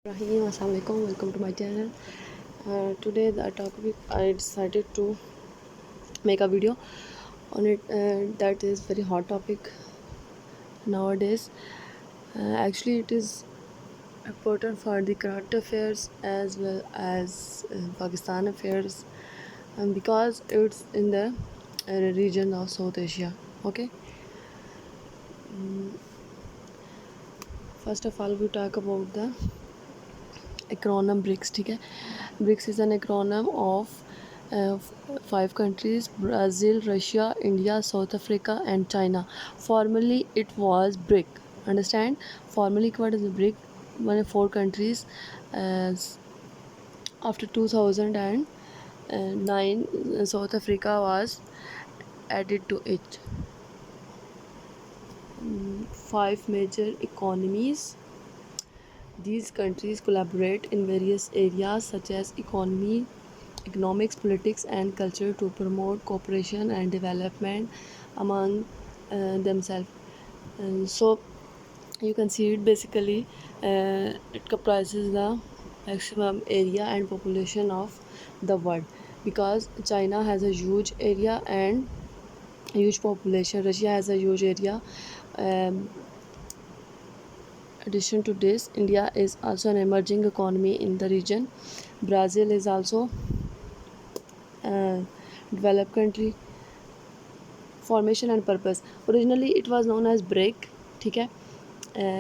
Rahim, Assalamualaikum. Welcome to my channel. Today the topic I decided to make a video on it. That is very hot topic nowadays. Actually, it is important for the current affairs as well as Pakistan affairs, because it's in the region of South Asia. Okay. First of all, we talk about the acronym BRICS. ठीक है, BRICS is an acronym of 5 countries: Brazil, Russia, India, South Africa and China. Formerly it was BRIC. Understand? Formerly what is BRIC? 4 countries. After 2009, South Africa was added to it. 5 major economies. These countries collaborate in various areas such as economics, politics and culture to promote cooperation and development among themselves. So you can see it basically it comprises the maximum area and population of the world, because China has a huge area and huge population. Russia has a huge area. Addition to this, India is also an emerging economy in the region. Brazil is also a developed country. Formation and purpose. Originally it was known as BRIC. ठीक है,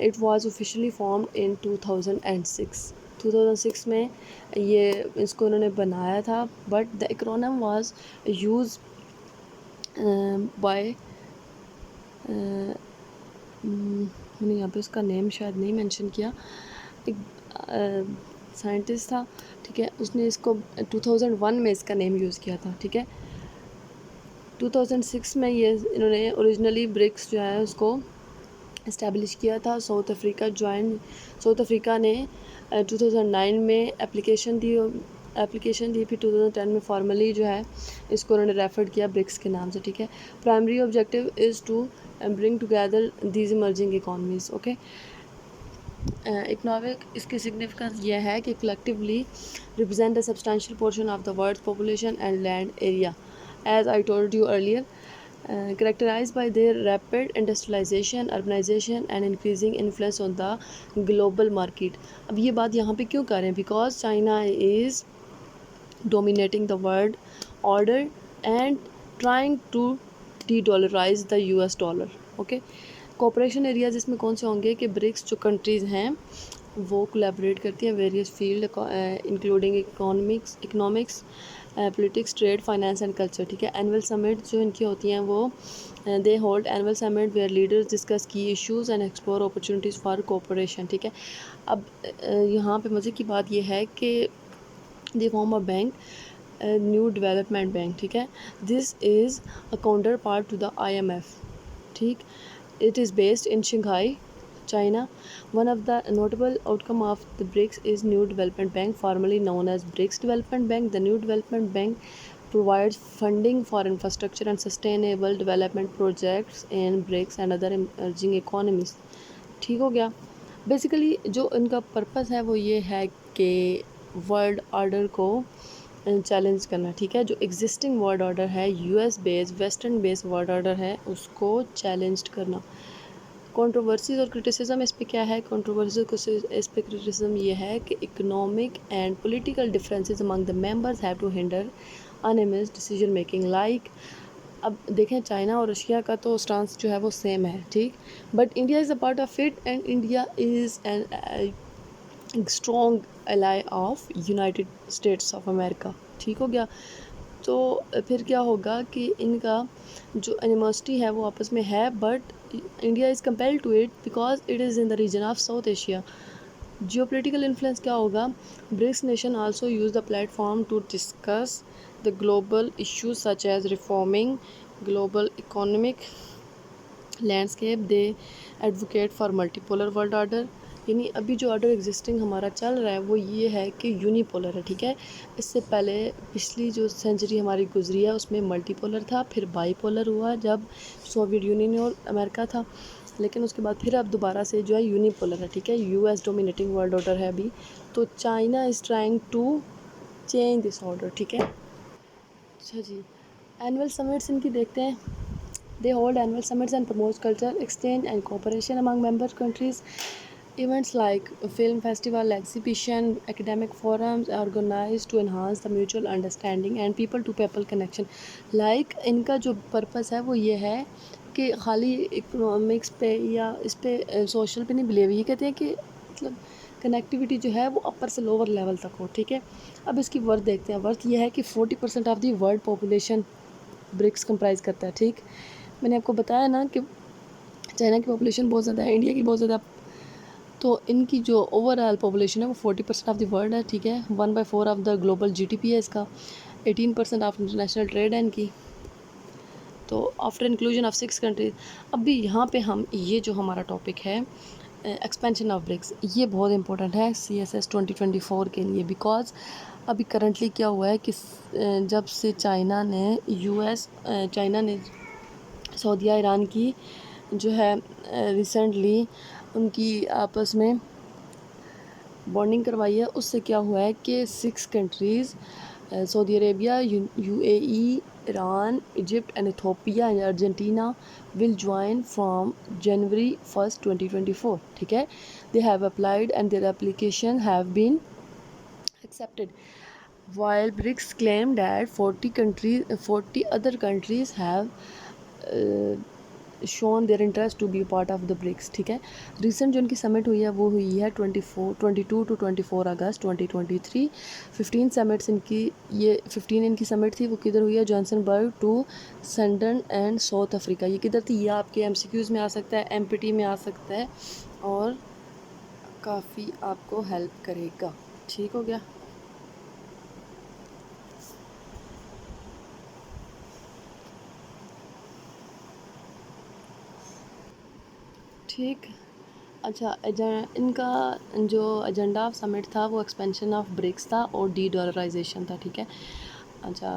it was officially formed in 2006. 2006 में ये इसको उन्होंने बनाया था, but the acronym was used by मैंने यहाँ पे उसका नेम शायद नहीं मेंशन किया. एक साइंटिस्ट था, ठीक है, उसने इसको 2001 में इसका नेम यूज़ किया था. ठीक है, 2006 में ये इन्होंने ओरिजिनली ब्रिक्स जो है उसको इस्टेब्लिश किया था. साउथ अफ्रीका ने 2009 में एप्लीकेशन दी. फिर 2010 में फॉर्मली जो है इसको उन्होंने रेफर किया ब्रिक्स के नाम से. ठीक है, primary objective is to bring together these emerging economies. Okay, economic इसकी सिग्निफिकेंस ये है कि collectively represent a substantial portion of the world population and land area, as I told you earlier, characterized by their rapid industrialization, urbanization and increasing influence on the global market. अब ये बात यहाँ पे क्यों कर रहे हैं? Because China is dominating the world order and trying to de-dollarize the US dollar. Okay, cooperation areas इसमें कौन से होंगे कि ब्रिक्स जो कंट्रीज़ हैं वो कोलैबोरेट करती हैं various field including economics, politics, trade, finance and culture. ठीक है, एनुअल समिट जो इनकी होती हैं वो they hold annual summit where leaders discuss key issues and explore opportunities for cooperation. ठीक है, अब यहाँ पे मज़े की बात यह है कि they form a bank, new development bank. ठीक है, this is a counter part two the IMF. ठीक, it is based in Shanghai, China. One of the notable outcome of the BRICS is New Development Bank, formerly known as BRICS Development Bank. The New Development Bank provides funding for infrastructure and sustainable development projects in BRICS and other emerging economies. ठीक हो गया. Basically जो इनका purpose है वो ये है कि वर्ल्ड ऑर्डर को चैलेंज करना. ठीक है, जो एग्जिस्टिंग वर्ल्ड ऑर्डर है, US based, western based world order है, उसको चैलेंज करना. कंट्रोवर्सीज और क्रिटिसिज्म इस पे क्या है? कंट्रोवर्सी को इस पे क्रिटिसिज्म ये है कि economic and political differences among the members have to hinder unanimous decision making. Like अब देखें, चाइना और रशिया का तो स्टांस जो है वो सेम है. ठीक, but India is a part of it and India is an strong ally of United states of America. ठीक हो गया. तो फिर क्या होगा कि इनका जो एनिमोसिटी है वो आपस में है, but India is compelled to it because it is in the region of South Asia. Geopolitical influence क्या होगा? BRICS nation also use the platform to discuss the global issues such as reforming global economic landscape. They advocate for multipolar world order. यानी अभी जो order existing हमारा चल रहा है वो ये है कि यूनिपोलर है. ठीक है, इससे पहले पिछली जो सेंचुरी हमारी गुजरी है उसमें मल्टीपोलर था, फिर बाईपोलर हुआ जब सोवियत यूनियन और अमेरिका था. लेकिन उसके बाद फिर अब दोबारा से जो है यूनिपोलर है, ठीक है, यूएस डोमिनेटिंग वर्ल्ड ऑर्डर है अभी, तो China is trying to change this order, ठीक है। अच्छा जी, एनुअल समिट्स इनकी देखते हैं। They hold annual summits and promote culture exchange and cooperation among member countries. Events like film festival, exhibition, academic forums are organized to enhance the mutual understanding and people-to-people connection. Like इनका जो purpose है वो ये है कि खाली economics पे या इस पे सोशल पे नहीं बिलीव, ये कहते हैं कि मतलब कनेक्टिविटी जो है वो अपर से लोअर लेवल तक हो, ठीक है। अब इसकी वर्थ देखते हैं। वर्थ ये है कि 40% of the world population BRICS comprise करता है, ठीक। मैंने आपको बताया ना कि चाइना की पॉपुलेशन बहुत ज़्यादा है, इंडिया की बहुत ज़्यादा, तो इनकी जो ओवरऑल पॉपुलेशन है वो 40% ऑफ द वर्ल्ड है, ठीक है। 1/4 ऑफ द ग्लोबल जीडीपी है इसका। 18% ऑफ इंटरनेशनल ट्रेड है इनकी। तो आफ्टर इंक्लूजन ऑफ 6 कंट्रीज, अभी यहाँ पे हम ये जो हमारा टॉपिक है एक्सपेंशन ऑफ ब्रिक्स, ये बहुत इंपॉर्टेंट है CSS 2024 के लिए, बिकॉज अभी करंटली क्या हुआ है कि जब से चाइना ने सऊदीया ईरान की जो है रिसेंटली उनकी आपस में बॉन्डिंग करवाई है, उससे क्या हुआ है कि 6 countries Saudi Arabia, UAE, Iran, Egypt and Ethiopia and Argentina will join from January 1, 2024, ठीक है। दे हैव अप्लाइड एंड देयर एप्लीकेशन हैव बीन accepted. While BRICS claim that 40 other countries have shown their interest to be part of the BRICS, ठीक है। रिसेंट जो इनकी समिट हुई है वो हुई है 22 to 24 अगस्त 2023। 15 समिट्स इनकी, ये 15 इनकी समिट थी, वो किधर हुई है, जॉनसनबर्ग टू सनडन एंड साउथ अफ्रीका। ये किधर थी, ये आपके MCQs में आ सकता है, MPT में आ सकता है और काफ़ी आपको हेल्प करेगा, ठीक हो गया। ठीक, अच्छा, इनका जो एजेंडा ऑफ समिट था वो एक्सपेंशन ऑफ ब्रिक्स था और डॉलराइजेशन था, ठीक है। अच्छा,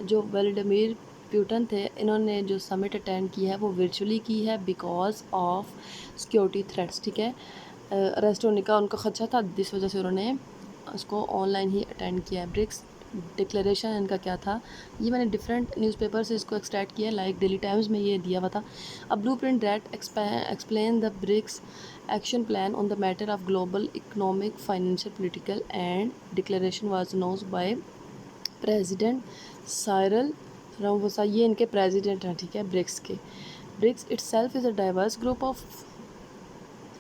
जो व्लादिमीर पुतिन थे, इन्होंने जो समिट अटेंड की है वो वर्चुअली की है बिकॉज ऑफ सिक्योरिटी थ्रेट्स, ठीक है। अरेस्ट होने का उनका खदशा था, जिस वजह से उन्होंने उसको ऑनलाइन ही अटेंड किया है। ब्रिक्स डिक्लेरेशन इनका क्या था, ये मैंने डिफरेंट न्यूज़पेपर से इसको एक्सट्रैक्ट किया, लाइक डेली टाइम्स में ये दिया हुआ था। A blueprint that explain the BRICS action plan on the matter of global economic, financial, political and declaration was announced by President Cyril Ramaphosa। ये इनके प्रेसिडेंट हैं, ठीक है, ब्रिक्स के। BRICS itself is a diverse group of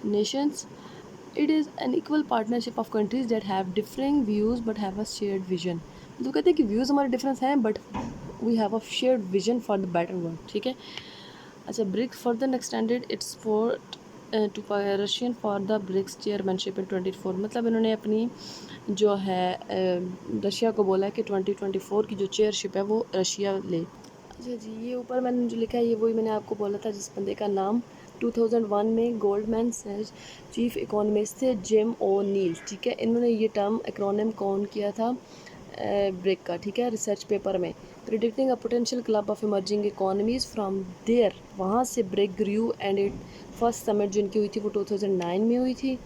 nations. It is an equal partnership of countries that have differing views but have a shared vision। तो कहते हैं कि व्यूज़ हमारे डिफरेंस हैं but we have a shared vision for the better world, ठीक है। अच्छा, BRICS further extended its support to Russian for the BRICS chairmanship in 24, मतलब इन्होंने अपनी जो है रशिया को बोला है कि 2024 की जो चेयरशिप है वो रशिया ले। अच्छा जी, ये ऊपर मैंने जो लिखा है ये वही मैंने आपको बोला था, जिस बंदे का नाम 2001 में गोल्डमैन सैच चीफ इकोनॉमिस्ट थे, जिम ओ नील, ठीक है। इन्होंने ये टर्म एक्रोनिम कौन किया था ब्रिक का, ठीक है, रिसर्च पेपर में। Predicting a potential club of emerging economies from there, वहाँ से BRIC grew and it first summit जिनकी हुई थी वो 2009 में हुई थी,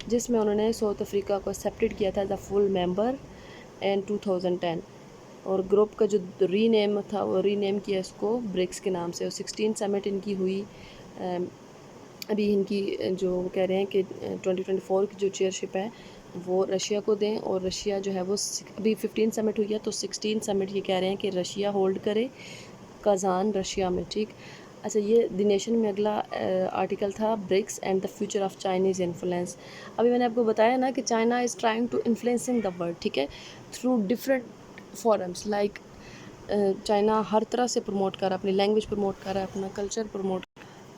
जिसमें उन्होंने साउथ अफ्रीका को एक्सेप्टेड किया था as a full member and 2010। और ग्रुप का जो रीनेम था वो रीनेम किया इसको ब्रिक्स के नाम से। और 16 समिट इनकी हुई, अभी इनकी जो कह रहे हैं कि 2024 की जो चेयरशिप है वो रशिया को दें, और रशिया जो है वो अभी 15 समिट हुई है तो 16 समिट ये कह रहे हैं कि रशिया होल्ड करे, कज़ान रशिया में, ठीक। अच्छा, ये द नेशन में अगला आर्टिकल था, BRICS and the future of Chinese influence. अभी मैंने आपको बताया ना कि China is trying to influencing the world, ठीक है, through different forums. Like China हर तरह से प्रमोट कर रहा है, अपनी लैंग्वेज प्रमोट कर रहा है, अपना कल्चर प्रमोट,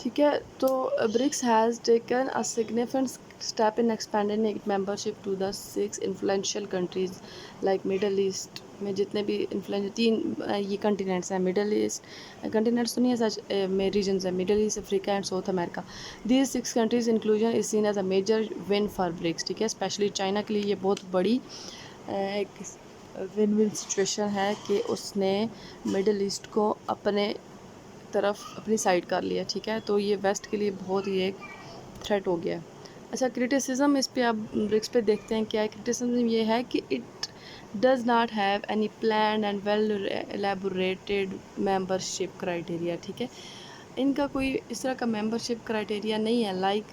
ठीक है। तो BRICS has taken a significant step in expanding it membership to the 6 influential countries like Middle East में जितने भी इन्फ्लुएंस 3 ये कंटिनेंट्स हैं, मिडल ईस्ट कंटिनेंट्स तो नहीं है सच में, रीजन्स है, Middle East, Africa and South America. These 6 countries inclusion is seen as a major win for BRICS, ठीक है। स्पेशली चाइना के लिए ये बहुत बड़ी एक विन विन सिचुएशन है कि उसने मिडल ईस्ट को अपने तरफ अपनी साइड कर लिया, ठीक है। तो ये वेस्ट के लिए बहुत ही एक थ्रेट हो गया है। अच्छा, क्रिटिसिज्म इस पे आप ब्रिक्स पे देखते हैं क्या है। क्रिटिसिज्म ये है कि it does not have any plan and well elaborated membership criteria, ठीक है। इनका कोई इस तरह का मेंबरशिप क्राइटेरिया नहीं है। लाइक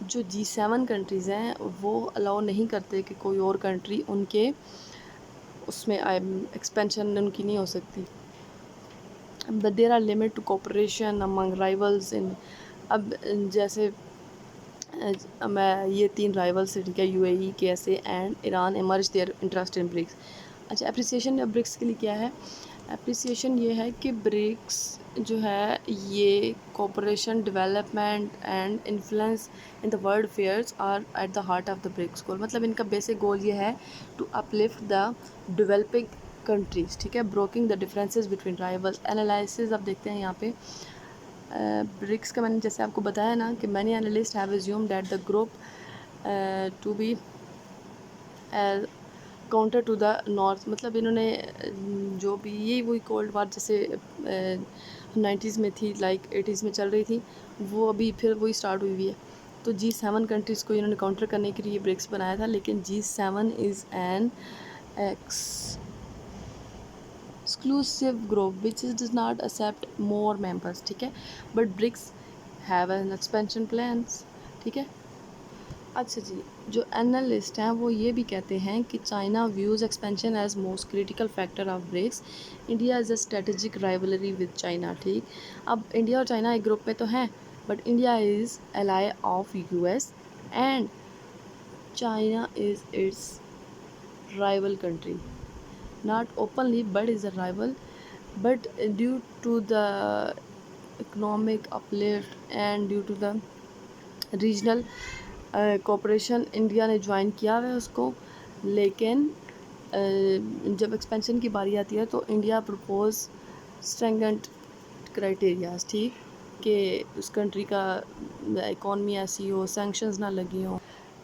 जो G7 कंट्रीज़ हैं वो अलाउ नहीं करते कि कोई और कंट्री उनके उसमें एक्सपेंशन उनकी नहीं हो सकती। But there are limit to cooperation among rivals in, अब जैसे मैं ये 3 राइवल्स, ठीक है, UAE, KSA and Iran emerge their interest in BRICS. अच्छा, एप्रिसिएशन ब्रिक्स के लिए क्या है। एप्रिसिएशन ये है कि ब्रिक्स जो है ये cooperation, development and influence in the world affairs are at the heart of the BRICS goal. मतलब इनका बेसिक गोल ये है to uplift the developing countries, ठीक है, broking the differences between rivals. Analysis अब देखते हैं यहाँ पे ब्रिक्स का। मैंने जैसे आपको बताया ना कि many analyst have assumed that the group to be counter to the north. मतलब इन्होंने जो भी ये वही कोल्ड वार जैसे 90s में थी, लाइक 80s में चल रही थी, वो अभी फिर वही स्टार्ट हुई हुई है। तो G7 कंट्रीज़ को इन्होंने काउंटर करने के लिए ब्रिक्स बनाया था। लेकिन G7 is an exclusive group which does not accept more members, ठीक है, but BRICS have an expansion plans, ठीक है। अच्छा जी, जो एनालिस्ट हैं वो ये भी कहते हैं कि China views expansion as most critical factor of BRICS. India is a strategic rivalry with China, ठीक। अब इंडिया और चाइना एक ग्रुप में तो हैं, but India is ally of US and China is it's rival country, not openly but is a rival, but due to the economic uplift and due to the regional cooperation India ने join किया हुआ है उसको। लेकिन जब expansion की बारी आती है तो इंडिया प्रपोज स्ट्रेंगेंड क्राइटेरियाज, ठीक, कि उस कंट्री का इकॉनमी ऐसी हो, सैंक्शंस ना लगी हों।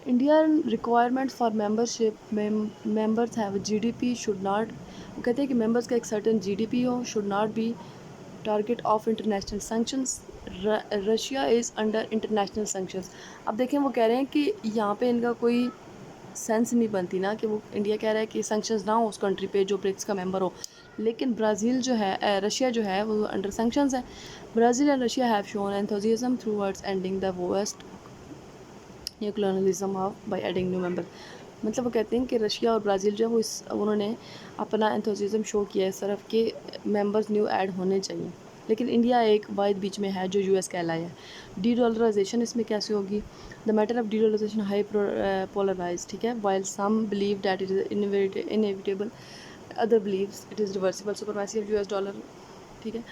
इंडियन रिक्वायरमेंट्स फॉर मेंबरशिप में members have GDP should not, वो कहते हैं कि मेंबर्स का एक सर्टेन GDP हो, should not be target of international sanctions. Russia is under international sanctions. अब देखें वो कह रहे हैं कि यहाँ पे इनका कोई सेंस नहीं बनती ना कि वो इंडिया कह रहा है कि सैंक्शंस ना हो उस कंट्री पे जो ब्रिक्स का मेंबर हो, लेकिन ब्राज़ील जो है रशिया जो है वो अंडर सैंक्शंस है। Brazil and Russia have shown enthusiasm towards ending the worst new colonialism of by adding new member. मतलब वो कहते हैं कि रशिया और ब्राज़ील जो है वो उन्होंने अपना एंथुसियाज्म शो किया है इस तरफ के मेंबर्स न्यू ऐड होने चाहिए। लेकिन इंडिया एक वाइड बीच में है जो US कहलाया है। डी डॉलराइजेशन इसमें कैसे होगी। The matter of de dollarisation high polarise, ठीक है, while some believe that it is inevitable, other believes it is reversible supremacy of US dollar, ठीक है।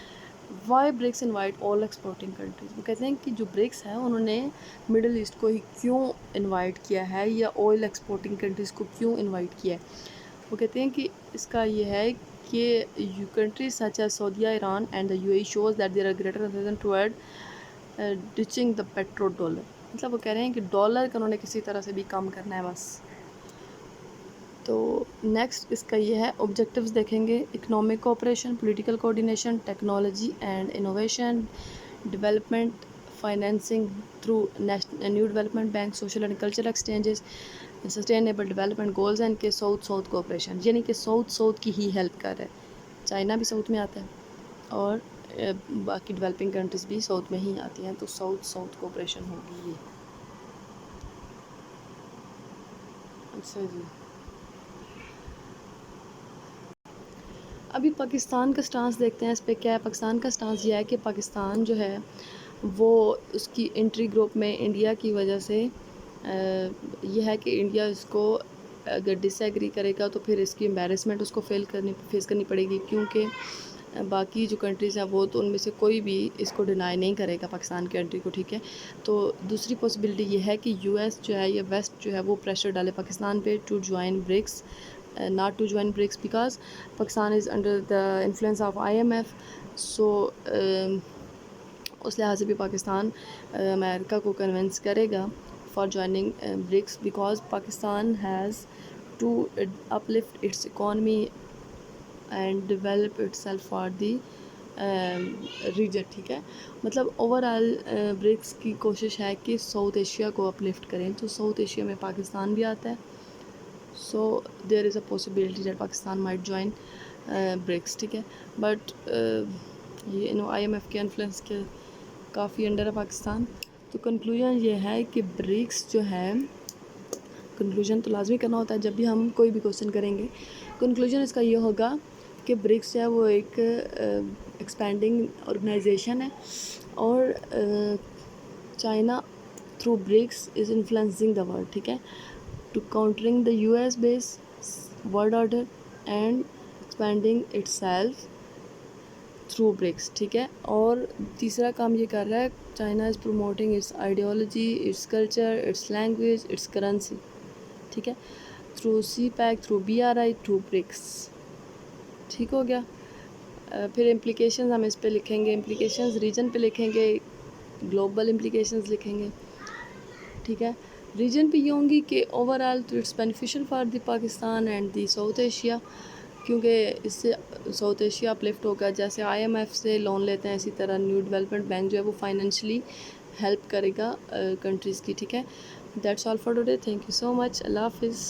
Why BRICS invite all exporting countries. वो कहते हैं कि जो ब्रिक्स है उन्होंने मिडल ईस्ट को ही क्यों इनवाइट किया है या ऑयल एक्सपोर्टिंग कंट्रीज़ को क्यों इनवाइट किया है। वो कहते हैं कि इसका ये है कि you countries such as Saudia, Iran and the UAE shows that there are greater reason toward ditching the petrodollar. मतलब वो कह रहे हैं कि डॉलर का उन्होंने किसी तरह से भी कम करना है बस। तो नेक्स्ट इसका ये है ऑब्जेक्टिव्स देखेंगे। Economic cooperation, political coordination, technology and innovation, development financing through new development bank, social and cultural exchanges, sustainable development goals and के साउथ साउथ कोऑपरेशन, यानी कि साउथ साउथ की ही हेल्प कर रहा है। चाइना भी साउथ में आता है और बाकी डेवलपिंग कंट्रीज़ भी साउथ में ही आती हैं, तो साउथ साउथ कोऑपरेशन होगी ये। अच्छा जी, अभी पाकिस्तान का स्टांस देखते हैं इस पे क्या है। पाकिस्तान का स्टांस ये है कि पाकिस्तान जो है वो उसकी एंट्री ग्रुप में इंडिया की वजह से ये है कि इंडिया इसको अगर डिसएग्री करेगा तो फिर इसकी एम्बेरसमेंट उसको फेस करनी पड़ेगी, क्योंकि बाकी जो कंट्रीज़ हैं वो तो उनमें से कोई भी इसको डिनाई नहीं करेगा पाकिस्तान की एंट्री को, ठीक है। तो दूसरी पॉसिबिलिटी ये है कि US जो है या वेस्ट जो है वो प्रेशर डाले पाकिस्तान पे to join BRICS, not to join BRICS because Pakistan is under the influence of IMF. So उस लिहाज से भी पाकिस्तान अमेरिका को कन्विंस करेगा for joining BRICS, because Pakistan has to uplift its economy and develop itself for the region, ठीक है। मतलब overall BRICS की कोशिश है कि साउथ एशिया को अपलिफ्ट करें, तो साउथ एशिया में पाकिस्तान भी आता है, so there is a possibility that Pakistan might join BRICS, ठीक है। बट ये IMF के इन्फ्लुएंस के काफ़ी अंडर है पाकिस्तान। तो कंक्लूजन ये है कि ब्रिक्स जो है, कंक्लूजन तो लाजमी करना होता है जब भी हम कोई भी क्वेश्चन करेंगे। कंक्लूजन इसका ये होगा कि ब्रिक्स जो है वो एक एक्सपेंडिंग ऑर्गेनाइजेशन है, और China through BRICS is influencing the world, ठीक है, to countering the US base world order and expanding itself through BRICS, ठीक है। और तीसरा काम ये कर रहा है, China is promoting its ideology, its culture, its language, its currency, ठीक है, through CPEC, through BRI, through BRICS, ठीक हो गया। फिर इम्प्लिकेशंस हम इस पे लिखेंगे, इम्प्लिकेशंस रीजन पे लिखेंगे, ग्लोबल इम्प्लिकेशंस लिखेंगे, ठीक है। रीजन पे ये होंगी कि ओवरऑल तो it's beneficial for the Pakistan and the south Asia, क्योंकि इससे साउथ एशिया अपलिफ्ट होगा। जैसे IMF से लोन लेते हैं, इसी तरह न्यू डेवलपमेंट बैंक जो है वो फाइनेंशियली हेल्प करेगा कंट्रीज़ की, ठीक है। That's all for today, thank you so much, अल्लाह हाफिज़।